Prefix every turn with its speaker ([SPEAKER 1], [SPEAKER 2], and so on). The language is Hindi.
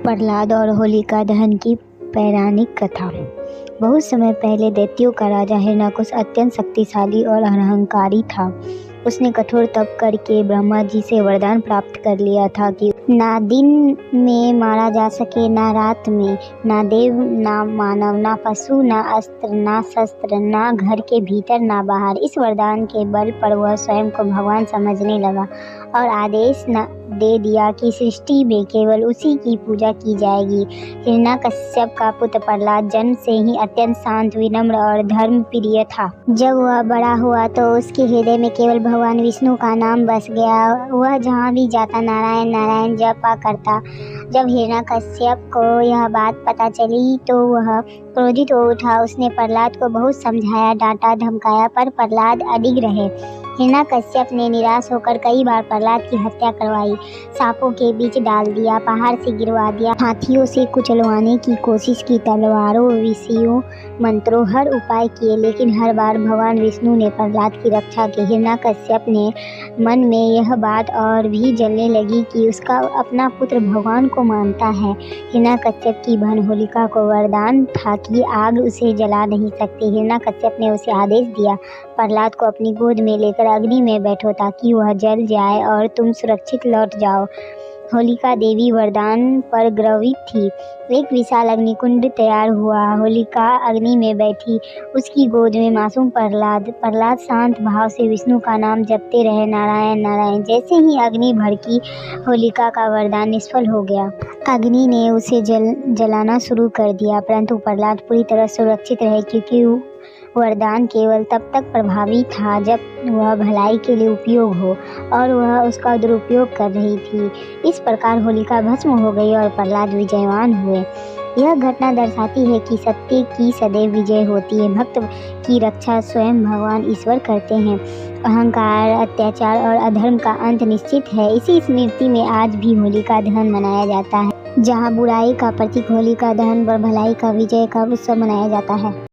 [SPEAKER 1] प्रहलाद और होलिका दहन की पौराणिक कथा। बहुत समय पहले दैत्यों का राजा हिरण्यकश्यप अत्यंत शक्तिशाली और अहंकारी था। उसने कठोर तप करके ब्रह्मा जी से वरदान प्राप्त कर लिया था कि ना दिन में मारा जा सके, ना रात में, ना देव ना मानव, ना पशु, ना अस्त्र ना शस्त्र, ना घर के भीतर ना बाहर। इस वरदान के बल पर वह स्वयं को भगवान समझने लगा और आदेश दे दिया कि सृष्टि में केवल उसी की पूजा की जाएगी। हिरण्यकश्यप का पुत्र प्रहलाद जन्म से ही अत्यंत शांत, विनम्र और धर्मप्रिय था। जब वह बड़ा हुआ तो उसके हृदय में केवल भगवान विष्णु का नाम बस गया। वह जहाँ भी जाता नारायण नारायण जपा करता। जब हिरण्यकश्यप को यह बात पता चली तो वह क्रोधित हो उठा। उसने प्रहलाद को बहुत समझाया, डांटा, धमकाया, पर प्रहलाद अडिग रहे। हिरण्यकश्यप ने निराश होकर कई बार प्रहलाद की हत्या करवाई, सांपों के बीच डाल दिया, पहाड़ से गिरवा दिया, हाथियों से कुचलवाने की कोशिश की, तलवारों, विषयों, मंत्रों, हर उपाय किए, लेकिन हर बार भगवान विष्णु ने प्रहलाद की रक्षा की। हिरण्यकश्यप ने मन में यह बात और भी जलने लगी कि उसका अपना पुत्र भगवान को मानता है। हिरण्यकश्यप की बहन होलिका को वरदान था कि आग उसे जला नहीं सकती। हिरण्यकश्यप ने उसे आदेश दिया, प्रहलाद को अपनी गोद में लेकर अग्नि में बैठो ताकि वह जल जाए और तुम सुरक्षित लौट जाओ। होलिका देवी वरदान पर गर्वित थी। एक विशाल अग्निकुंड तैयार हुआ। होलिका अग्नि में बैठी, उसकी गोद में मासूम प्रहलाद शांत भाव से विष्णु का नाम जपते रहे, नारायण नारायण। जैसे ही अग्नि भड़की, होलिका का वरदान निष्फल हो गया। अग्नि ने उसे जलाना शुरू कर दिया, परंतु प्रहलाद पूरी तरह सुरक्षित रहे क्योंकि वरदान केवल तब तक प्रभावी था जब वह भलाई के लिए उपयोग हो और वह उसका दुरुपयोग कर रही थी। इस प्रकार होलिका भस्म हो गई और प्रहलाद विजयवान हुए। यह घटना दर्शाती है कि सत्य की सदैव विजय होती है। भक्त की रक्षा स्वयं भगवान ईश्वर करते हैं। अहंकार, अत्याचार और अधर्म का अंत निश्चित है। इसी स्मृति में आज भी होलिका दहन मनाया जाता है, जहाँ बुराई का प्रतीक होलिका दहन पर भलाई का विजय का उत्सव मनाया जाता है।